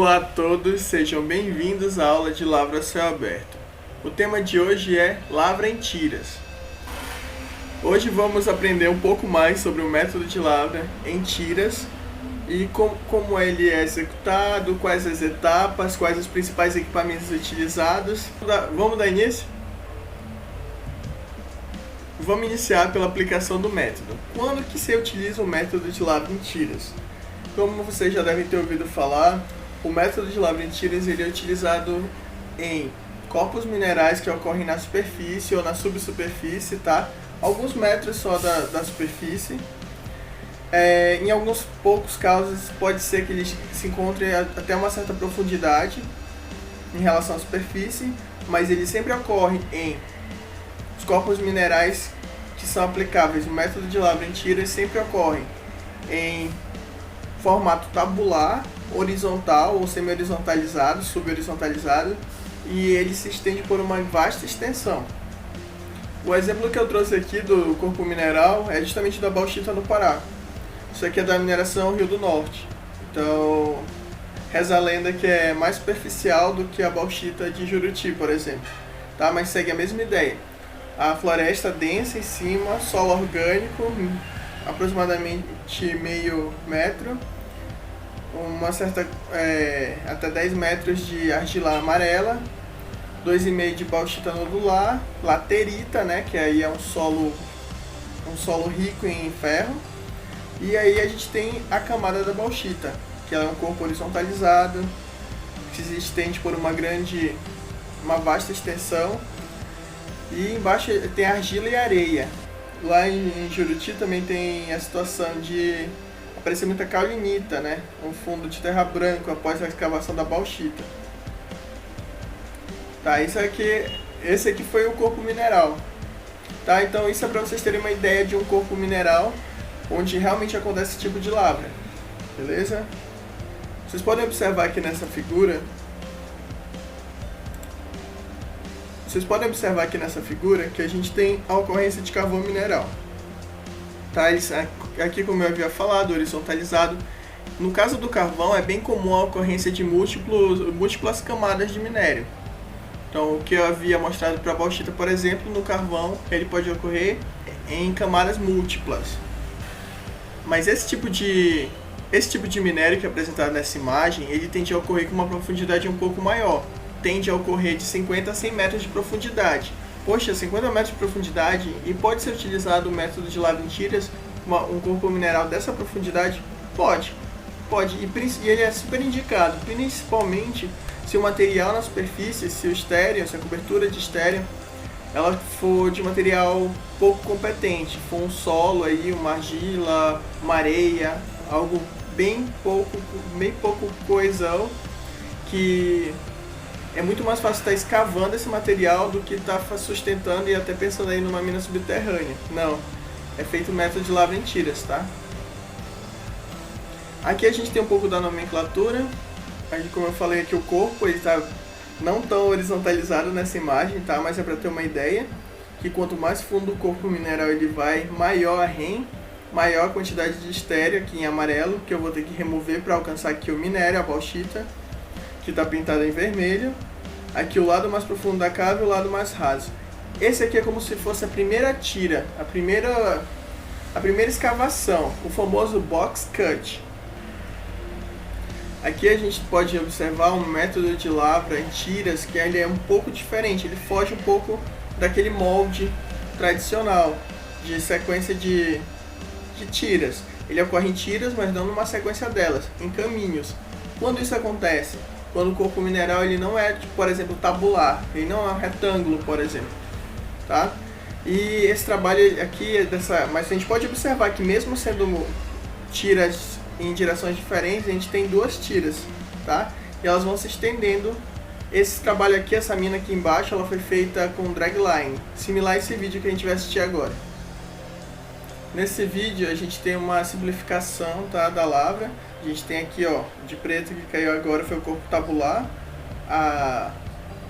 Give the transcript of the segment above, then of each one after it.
Olá a todos, sejam bem-vindos à aula de Lavra a Céu Aberto. O tema de hoje é Lavra em tiras. Hoje vamos aprender um pouco mais sobre o método de lavra em tiras e como ele é executado, quais as etapas, quais os principais equipamentos utilizados. Vamos dar início? Vamos iniciar pela aplicação do método. Quando que se utiliza o método de lavra em tiras? Como vocês já devem ter ouvido falar, o método de lavra em tiras ele é utilizado em corpos minerais que ocorrem na superfície ou na subsuperfície, tá? Alguns metros só da superfície. Em alguns poucos casos pode ser que eles se encontrem até uma certa profundidade em relação à superfície, mas ele sempre ocorre em os corpos minerais que são aplicáveis. O método de lavra em tiras sempre ocorre em formato tabular, horizontal ou semi-horizontalizado, sub-horizontalizado, e ele se estende por uma vasta extensão. O exemplo que eu trouxe aqui do corpo mineral é justamente da bauxita no Pará. Isso aqui é da mineração Rio do Norte. Então, reza a lenda que é mais superficial do que a bauxita de Juruti, por exemplo. Tá? Mas segue a mesma ideia. A floresta densa em cima, solo orgânico, aproximadamente meio metro, uma certa até 10 metros de argila amarela, 2,5 de bauxita nodular, laterita, né, que aí é um solo rico em ferro, e aí a gente tem a camada da bauxita, que é um corpo horizontalizado, que se estende por uma vasta extensão, e embaixo tem argila e areia. Lá em Juruti também tem a situação de aparecer muita caulinita, né? Um fundo de terra branco após a escavação da bauxita. Tá, esse aqui foi o corpo mineral. Tá, então isso é para vocês terem uma ideia de um corpo mineral onde realmente acontece esse tipo de lavra. Beleza? Vocês podem observar aqui nessa figura. Que a gente tem a ocorrência de carvão mineral. Tá? Aqui, como eu havia falado, horizontalizado. No caso do carvão, é bem comum a ocorrência de múltiplas camadas de minério. Então, o que eu havia mostrado para a bauxita, por exemplo, no carvão, ele pode ocorrer em camadas múltiplas. Mas esse tipo de minério que é apresentado nessa imagem, ele tende a ocorrer com uma profundidade um pouco maior. Tende a ocorrer de 50 a 100 metros de profundidade. Poxa, 50 metros de profundidade, e pode ser utilizado o método de lavra em tiras, um corpo mineral dessa profundidade? Pode, e ele é super indicado, principalmente se o material na superfície, se a cobertura de estéreo, ela for de material pouco competente, for um solo aí, uma argila, uma areia, algo bem pouco coesão, que é muito mais fácil estar escavando esse material do que estar sustentando e até pensando aí numa mina subterrânea. Não, é feito o método de lavra em tiras, tá? Aqui a gente tem um pouco da nomenclatura. Aqui, como eu falei aqui, o corpo ele está não tão horizontalizado nessa imagem, tá? Mas é para ter uma ideia que quanto mais fundo o corpo mineral ele vai, maior a REM, maior a quantidade de estéreo aqui em amarelo, que eu vou ter que remover para alcançar aqui o minério, a bauxita, que está pintado em vermelho. Aqui o lado mais profundo da cava e o lado mais raso. Esse aqui é como se fosse a primeira tira, a primeira escavação, o famoso box cut. Aqui a gente pode observar um método de lavra em tiras que ele é um pouco diferente, ele foge um pouco daquele molde tradicional de sequência de tiras. Ele ocorre em tiras, mas não numa sequência delas, em caminhos. Quando isso acontece? Quando o corpo mineral ele não é, por exemplo, tabular, ele não é um retângulo, por exemplo, tá? E esse trabalho aqui mas a gente pode observar que mesmo sendo tiras em direções diferentes, a gente tem duas tiras, tá? E elas vão se estendendo. Esse trabalho aqui, essa mina aqui embaixo, ela foi feita com dragline, similar a esse vídeo que a gente vai assistir agora. Nesse vídeo a gente tem uma simplificação, tá, da lavra. A gente tem aqui, ó, de preto que caiu agora foi o corpo tabular,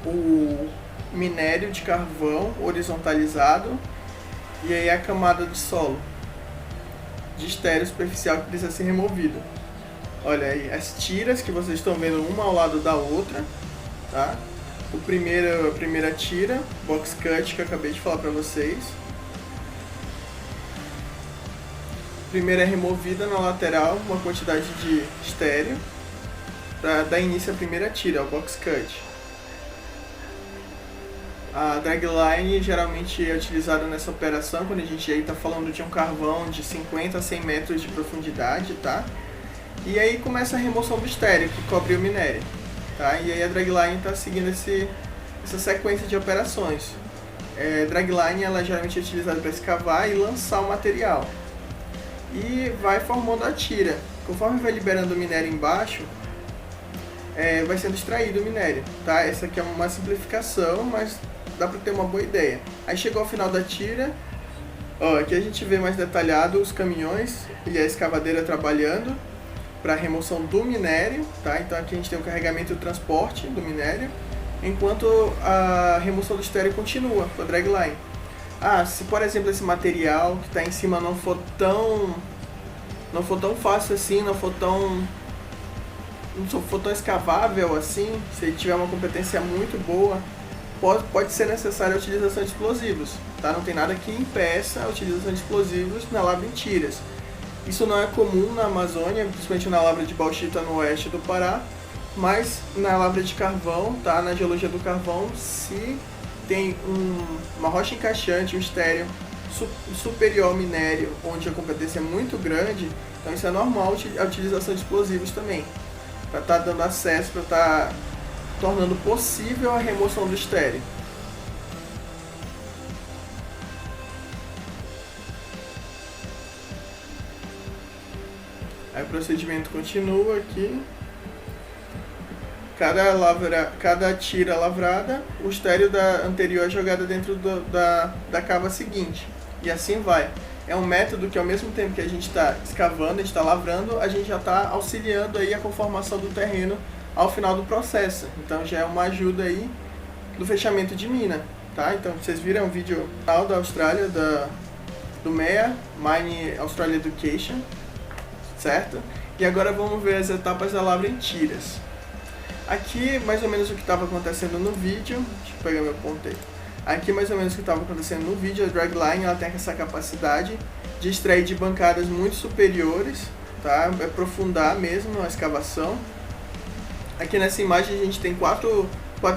o minério de carvão horizontalizado e aí a camada de solo de estéreo superficial que precisa ser removida. Olha aí, as tiras que vocês estão vendo uma ao lado da outra, tá? A primeira tira, box cut, que eu acabei de falar pra vocês. A primeira é removida na lateral, uma quantidade de estéreo, para dar início à primeira tira, o box cut. A dragline geralmente é utilizada nessa operação quando a gente está falando de um carvão de 50 a 100 metros de profundidade, tá? E aí começa a remoção do estéreo que cobre o minério, tá? E aí a dragline está seguindo essa sequência de operações. Dragline ela geralmente é utilizada para escavar e lançar o material. E vai formando a tira. Conforme vai liberando o minério embaixo, vai sendo extraído o minério, tá? Essa aqui é uma simplificação, mas dá para ter uma boa ideia. Aí chegou ao final da tira, ó, aqui a gente vê mais detalhado os caminhões e a escavadeira trabalhando para a remoção do minério, tá? Então aqui a gente tem o carregamento e o transporte do minério, enquanto a remoção do estéreo continua com a dragline. Se por exemplo esse material que está em cima não for tão fácil assim, não for tão escavável assim, se ele tiver uma competência muito boa, pode ser necessária a utilização de explosivos, tá? Não tem nada que impeça a utilização de explosivos na lavra em tiras. Isso não é comum na Amazônia, principalmente na lavra de bauxita no oeste do Pará, mas na lavra de carvão, tá? Na geologia do carvão, se tem uma rocha encaixante, um estéreo superior ao minério, onde a competência é muito grande, então isso é normal a utilização de explosivos também, para estar dando acesso, para estar tornando possível a remoção do estéreo. Aí o procedimento continua aqui. Cada tira lavrada, o estéreo da anterior é jogado dentro da cava seguinte. E assim vai. É um método que ao mesmo tempo que a gente está escavando, a gente está lavrando, a gente já está auxiliando aí a conformação do terreno ao final do processo. Então já é uma ajuda aí do fechamento de mina, tá? Então vocês viram o vídeo da Austrália, do MEA, Mine Australia Education, certo? E agora vamos ver as etapas da lavra em tiras. Aqui mais ou menos o que estava acontecendo no vídeo, deixa eu pegar meu ponto aí. Aqui mais ou menos o que estava acontecendo no vídeo, a dragline ela tem essa capacidade de extrair de bancadas muito superiores, tá? É aprofundar mesmo a escavação. Aqui nessa imagem a gente tem quatro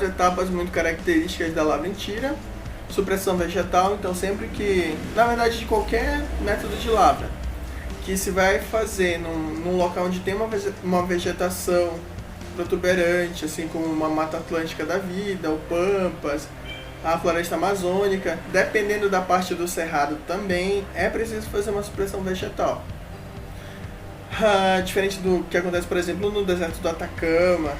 etapas muito características da lavra em tira. Supressão vegetal, então sempre que, na verdade de qualquer método de lavra, que se vai fazer num local onde tem uma vegetação protuberante, assim como uma mata atlântica da vida, ou pampas, a floresta amazônica, dependendo da parte do cerrado também, é preciso fazer uma supressão vegetal. Diferente do que acontece, por exemplo, no deserto do Atacama,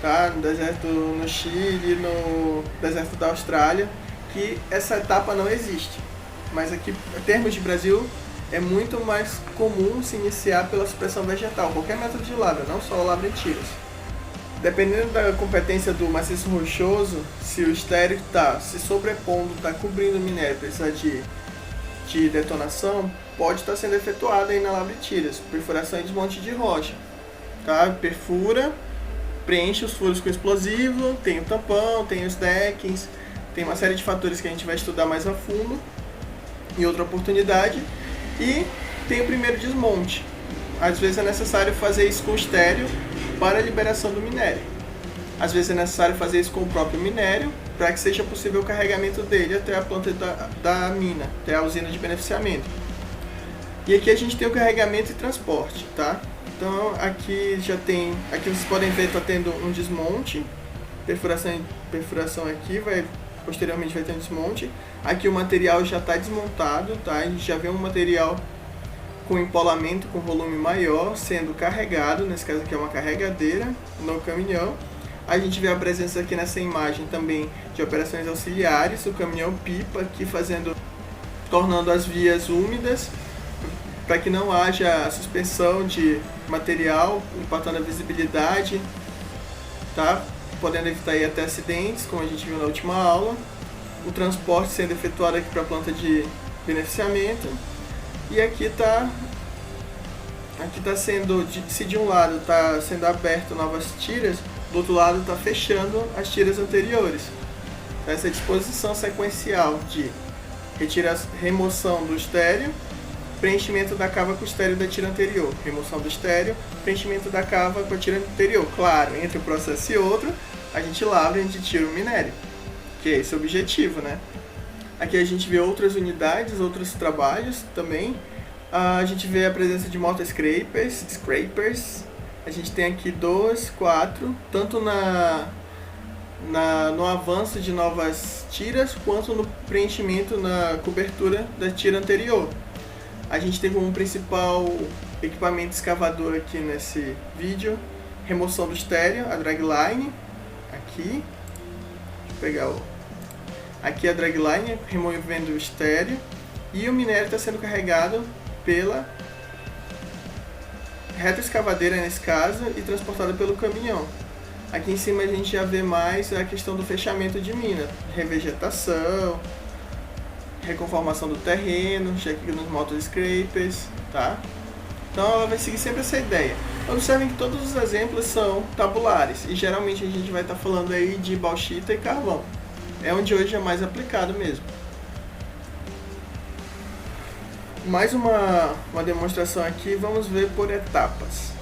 tá? No deserto no Chile, no deserto da Austrália, que essa etapa não existe. Mas aqui, em termos de Brasil, é muito mais comum se iniciar pela supressão vegetal, qualquer método de lavra, não só a lavra em tiras. Dependendo da competência do maciço rochoso, se o estéreo está se sobrepondo, está cobrindo o minério, precisa de detonação, pode estar sendo efetuada aí na lavra de tiras, perfuração e desmonte de rocha. Tá? Perfura, preenche os furos com explosivo, tem o tampão, tem os deckings, tem uma série de fatores que a gente vai estudar mais a fundo em outra oportunidade. E tem o primeiro desmonte. Às vezes é necessário fazer isso com o estéreo para a liberação do minério. Às vezes é necessário fazer isso com o próprio minério para que seja possível o carregamento dele até a planta da mina, até a usina de beneficiamento. E aqui a gente tem o carregamento e transporte, tá? Então aqui vocês podem ver, está tendo um desmonte, perfuração aqui, posteriormente vai ter um desmonte. Aqui o material já está desmontado, tá? A gente já vê um material com empolamento com volume maior sendo carregado, nesse caso aqui é uma carregadeira no caminhão. A gente vê a presença aqui nessa imagem também de operações auxiliares, o caminhão pipa aqui tornando as vias úmidas para que não haja a suspensão de material, impactando a visibilidade, tá? Podendo evitar aí até acidentes, como a gente viu na última aula. O transporte sendo efetuado aqui para a planta de beneficiamento. E aqui está aqui está sendo, se de um lado está sendo aberto novas tiras, do outro lado está fechando as tiras anteriores. Então, essa disposição sequencial de remoção do estéreo, preenchimento da cava com o estéreo da tira anterior, remoção do estéreo, preenchimento da cava com a tira anterior. Claro, entre um processo e outro, a gente lavra e a gente tira o minério, que é esse o objetivo, né? Aqui a gente vê outras unidades, outros trabalhos também. A gente vê a presença de motor scrapers. A gente tem aqui 2, 4, tanto no avanço de novas tiras, quanto no preenchimento na cobertura da tira anterior. A gente tem como principal equipamento escavador aqui nesse vídeo, remoção do estéreo, a dragline, aqui, deixa eu pegar aqui a dragline, removendo o estéreo, e o minério está sendo carregado pela retroescavadeira nesse caso e transportado pelo caminhão. Aqui em cima a gente já vê mais a questão do fechamento de mina, revegetação, reconformação do terreno, check nos motor scrapers, tá? Então ela vai seguir sempre essa ideia. Observem que todos os exemplos são tabulares e geralmente a gente vai estar falando aí de bauxita e carvão. É onde hoje é mais aplicado mesmo. Mais uma demonstração aqui, vamos ver por etapas.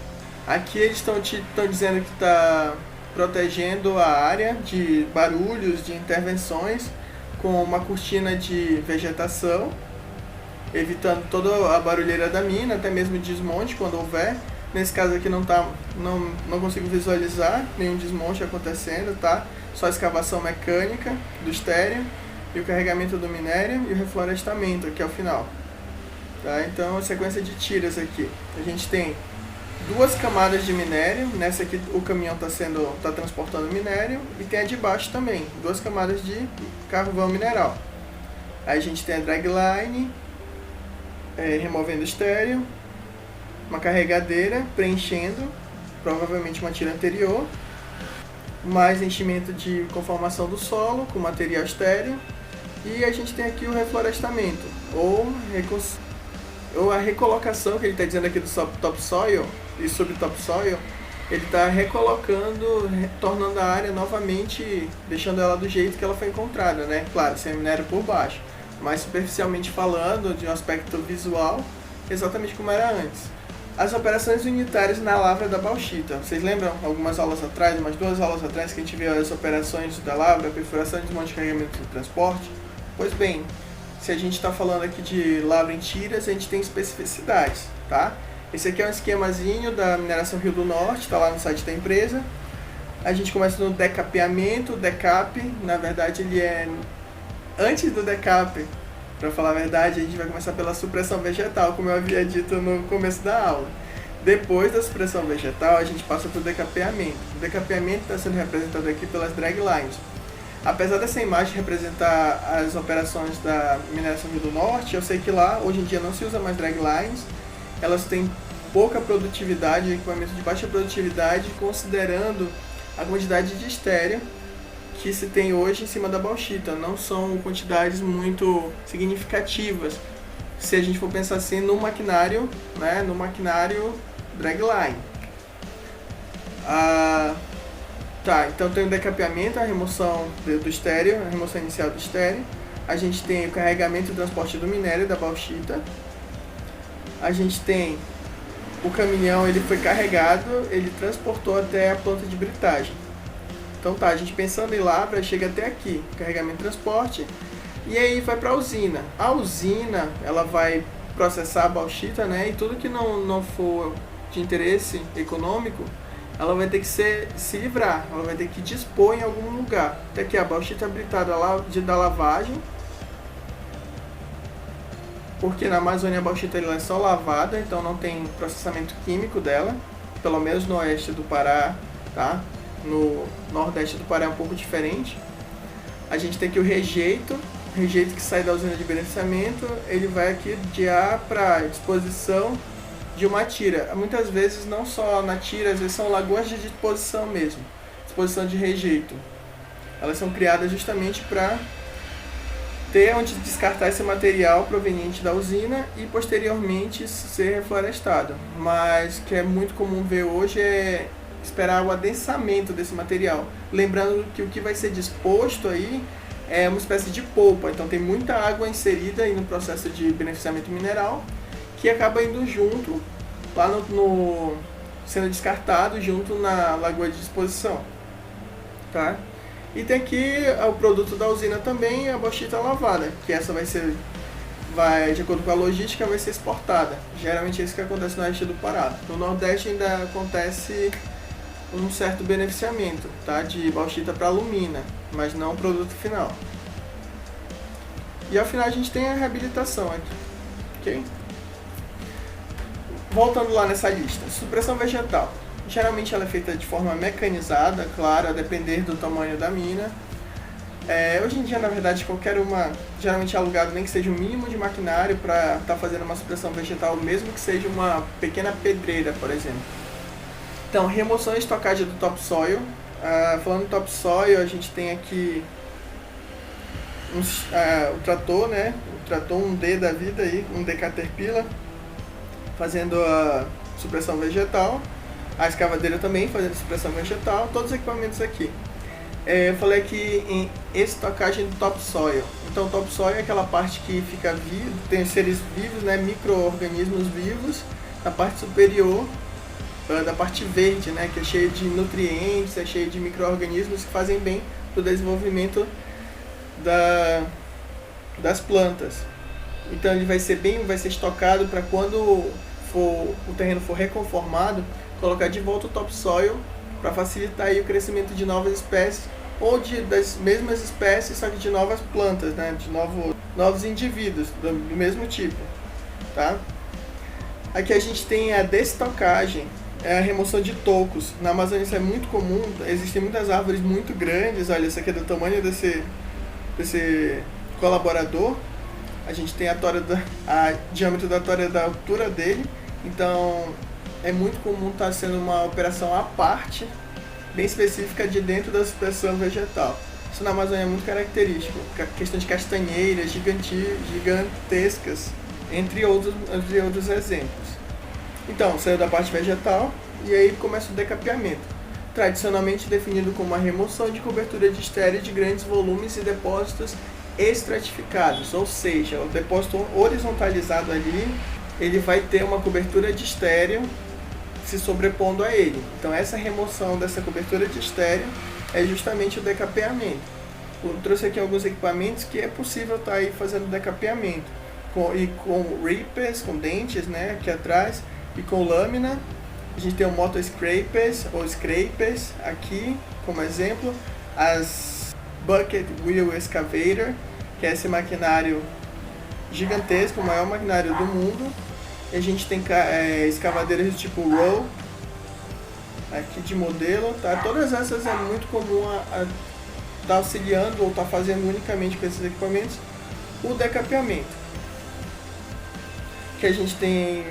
Aqui eles estão dizendo que está protegendo a área de barulhos, de intervenções, com uma cortina de vegetação, evitando toda a barulheira da mina, até mesmo desmonte quando houver. Nesse caso aqui não consigo visualizar nenhum desmonte acontecendo, tá? Só a escavação mecânica do estéreo e o carregamento do minério e o reflorestamento aqui ao final. Tá? Então, a sequência de tiras aqui. A gente tem 2 camadas de minério. Nessa aqui o caminhão está transportando minério. E tem a de baixo também, 2 camadas de carvão mineral. Aí a gente tem a dragline, removendo o estéreo, uma carregadeira preenchendo, provavelmente uma tira anterior, mais enchimento de conformação do solo com material estéreo, e a gente tem aqui o reflorestamento, ou a recolocação, que ele está dizendo aqui do topsoil e subtopsoil. Ele está recolocando, tornando a área novamente, deixando ela do jeito que ela foi encontrada, né? Claro, sem minério por baixo, mas superficialmente falando, de um aspecto visual, exatamente como era antes. As operações unitárias na lavra da bauxita. Vocês lembram algumas aulas atrás, umas 2 aulas atrás, que a gente viu as operações da lavra, perfuração, desmonte, carregamento e transporte? Pois bem, se a gente está falando aqui de lavra em tiras, a gente tem especificidades, tá? Esse aqui é um esquemazinho da mineração Rio do Norte, está lá no site da empresa. A gente começa no decapeamento, decap, na verdade ele é antes do decap. Para falar a verdade, a gente vai começar pela supressão vegetal, como eu havia dito no começo da aula. Depois da supressão vegetal, a gente passa para o decapeamento. O decapeamento está sendo representado aqui pelas draglines. Apesar dessa imagem representar as operações da mineração Rio do Norte, eu sei que lá, hoje em dia, não se usa mais draglines. Elas têm pouca produtividade, equipamento de baixa produtividade, considerando a quantidade de estéreo que se tem hoje em cima da bauxita. Não são quantidades muito significativas, se a gente for pensar assim no maquinário, né, no maquinário dragline. Tá, então tem o decapeamento, a remoção do estéreo, a remoção inicial do estéreo. A gente tem o carregamento e transporte do minério da bauxita. A gente tem o caminhão, ele foi carregado, ele transportou até a planta de britagem. Então tá, a gente pensando em lavra, chega até aqui, carregamento e transporte, e aí vai para a usina. A usina, ela vai processar a bauxita, né, e tudo que não for de interesse econômico, ela vai ter que se livrar, ela vai ter que dispor em algum lugar. Até aqui a bauxita britada da lavagem, porque na Amazônia a bauxita ela é só lavada, então não tem processamento químico dela, pelo menos no oeste do Pará, tá? No nordeste do Pará é um pouco diferente. A gente tem aqui o rejeito que sai da usina de beneficiamento, ele vai aqui de A para disposição de uma tira. Muitas vezes não só na tira, às vezes são lagoas de disposição mesmo, disposição de rejeito. Elas são criadas justamente para ter onde descartar esse material proveniente da usina e posteriormente ser reflorestado. Mas o que é muito comum ver hoje é esperar o adensamento desse material. Lembrando que o que vai ser disposto aí é uma espécie de polpa, então tem muita água inserida aí no processo de beneficiamento mineral que acaba indo junto lá sendo descartado junto na lagoa de disposição, tá? E tem aqui o produto da usina também, a bauxita lavada, que essa vai de acordo com a logística, vai ser exportada. Geralmente é isso que acontece no oeste do Pará. No Nordeste ainda acontece um certo beneficiamento, tá? De bauxita para alumina, mas não o produto final. E ao final a gente tem a reabilitação aqui, ok? Voltando lá nessa lista, supressão vegetal. Geralmente ela é feita de forma mecanizada, claro, a depender do tamanho da mina. Hoje em dia, na verdade, qualquer uma, geralmente é alugado nem que seja o mínimo de maquinário para estar fazendo uma supressão vegetal, mesmo que seja uma pequena pedreira, por exemplo. Então, remoção e estocagem do topsoil. Falando em topsoil, a gente tem aqui o trator, né? O trator 1D da vida aí, 1D Caterpillar, fazendo a supressão vegetal. A escavadeira também fazendo supressão vegetal, todos os equipamentos aqui. Eu falei aqui em estocagem do topsoil. Então, topsoil é aquela parte que fica viva, tem seres vivos, né, micro-organismos vivos, na parte superior, da parte verde, né, que é cheia de nutrientes, é cheia de micro-organismos que fazem bem para o desenvolvimento das plantas. Então, ele vai ser estocado para quando o terreno for reconformado, colocar de volta o topsoil para facilitar aí o crescimento de novas espécies ou das mesmas espécies, só que de novas plantas, né? De novos indivíduos do mesmo tipo, tá? Aqui a gente tem a destocagem, é a remoção de tocos. Na Amazônia isso é muito comum, existem muitas árvores muito grandes, olha, essa aqui é do tamanho desse colaborador. A gente tem a diâmetro da tora da altura dele, então é muito comum estar sendo uma operação à parte, bem específica de dentro da supressão vegetal. Isso na Amazônia é muito característico, questão de castanheiras gigantescas, entre outros exemplos. Então, saiu da parte vegetal e aí começa o decapeamento, tradicionalmente definido como a remoção de cobertura de estéreo de grandes volumes e depósitos estratificados, ou seja, o depósito horizontalizado ali, ele vai ter uma cobertura de estéreo se sobrepondo a ele. Então essa remoção dessa cobertura de estéreo é justamente o decapeamento. Eu trouxe aqui alguns equipamentos que é possível estar aí fazendo decapeamento, com reapers, com dentes, né, aqui atrás, e com lâmina. A gente tem o motor scrapers ou scrapers aqui como exemplo, as bucket wheel excavator, que é esse maquinário gigantesco, o maior maquinário do mundo. E a gente tem escavadeiras do tipo roll, aqui de modelo, tá? Todas essas é muito comum a tá auxiliando ou tá fazendo unicamente com esses equipamentos o decapeamento. Que a gente tem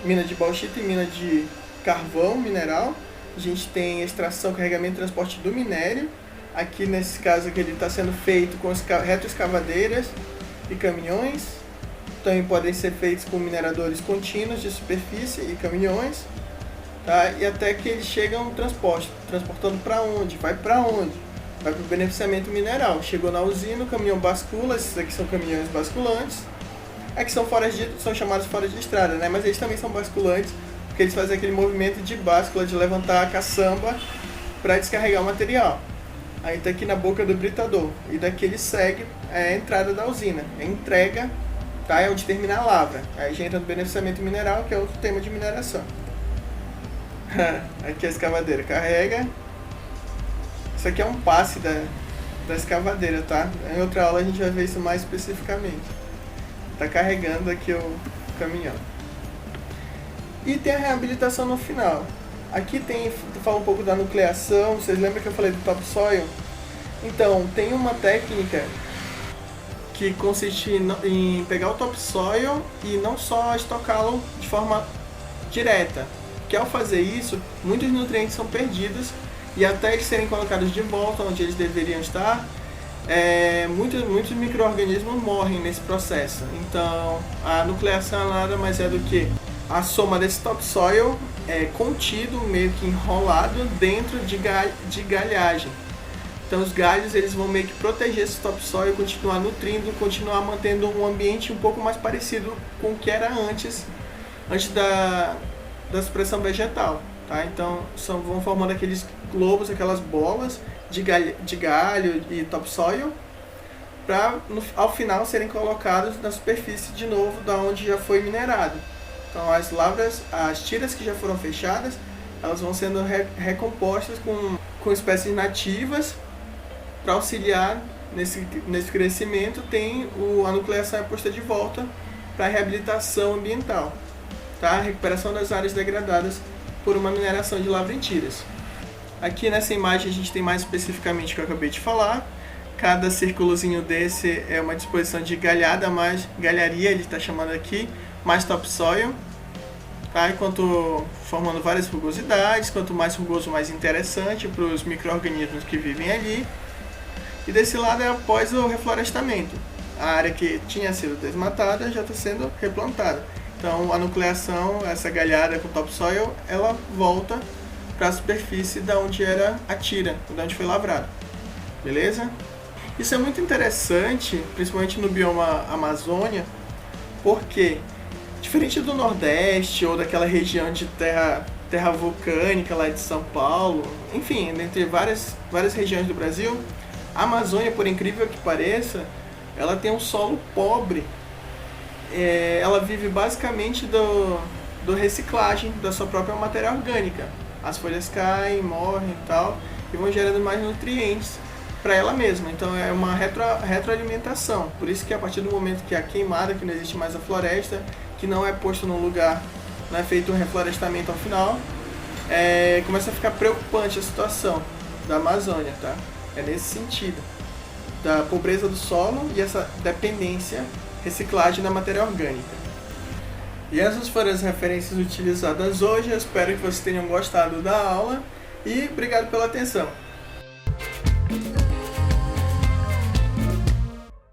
mina de bauxita e mina de carvão mineral. A gente tem extração, carregamento e transporte do minério. Aqui nesse caso aqui ele está sendo feito com retroescavadeiras e caminhões. Também podem ser feitos com mineradores contínuos de superfície e caminhões, tá? E até que eles chegam no transportando para onde? Vai para onde? Vai para o beneficiamento mineral. Chegou na usina, o caminhão bascula, esses aqui são caminhões basculantes. Aqui são chamados fora de estrada, né? Mas eles também são basculantes, porque eles fazem aquele movimento de báscula, de levantar a caçamba para descarregar o material. Aí está aqui na boca do britador, e daqui ele segue a entrada da usina, a entrega, tá? É onde termina a lavra. Aí já entra no beneficiamento mineral, que é outro tema de mineração. Aqui a escavadeira carrega. Isso aqui é um passe da escavadeira, tá? Em outra aula a gente vai ver isso mais especificamente. Tá carregando aqui o caminhão. E tem a reabilitação no final. Aqui fala um pouco da nucleação. Vocês lembram que eu falei do topsoil? Então, tem uma técnica que consiste em pegar o topsoil e não só estocá-lo de forma direta, que ao fazer isso, muitos nutrientes são perdidos e até eles serem colocados de volta onde eles deveriam estar, muitos micro-organismos morrem nesse processo. Então, a nucleação nada mais é do que a soma desse topsoil contido, meio que enrolado dentro de galhagem. Então os galhos eles vão meio que proteger esse topsoil, continuar nutrindo, continuar mantendo um ambiente um pouco mais parecido com o que era antes da supressão vegetal. Tá? Então vão formando aqueles globos, aquelas bolas de galho e topsoil, para ao final serem colocados na superfície de novo, da onde já foi minerado. Então as lavras, as tiras que já foram fechadas, elas vão sendo recompostas com espécies nativas para auxiliar nesse crescimento. Tem a nucleação é posta de volta para a reabilitação ambiental, tá? A recuperação das áreas degradadas por uma mineração de lavra em tiras. Aqui nessa imagem a gente tem mais especificamente o que eu acabei de falar. Cada círculozinho desse é uma disposição de galhada, mais galharia, ele está chamando aqui, mais topsoil, tá? Enquanto formando várias rugosidades, quanto mais rugoso, mais interessante para os micro-organismos que vivem ali. E desse lado é após o reflorestamento. A área que tinha sido desmatada já está sendo replantada. Então a nucleação, essa galhada com topsoil, ela volta para a superfície da onde era a tira, da onde foi lavrado. Beleza? Isso é muito interessante, principalmente no bioma Amazônia, porque diferente do Nordeste ou daquela região de terra vulcânica lá de São Paulo, enfim, entre várias regiões do Brasil, a Amazônia, por incrível que pareça, ela tem um solo pobre. Ela vive basicamente do reciclagem da sua própria matéria orgânica. As folhas caem, morrem e tal, e vão gerando mais nutrientes para ela mesma. Então é uma retroalimentação. Por isso que a partir do momento que a queimada, que não existe mais a floresta, que não é posto num lugar, não é feito um reflorestamento ao final, começa a ficar preocupante a situação da Amazônia, tá? É nesse sentido, da pobreza do solo e essa dependência, reciclagem da matéria orgânica. E essas foram as referências utilizadas hoje. Eu espero que vocês tenham gostado da aula e obrigado pela atenção.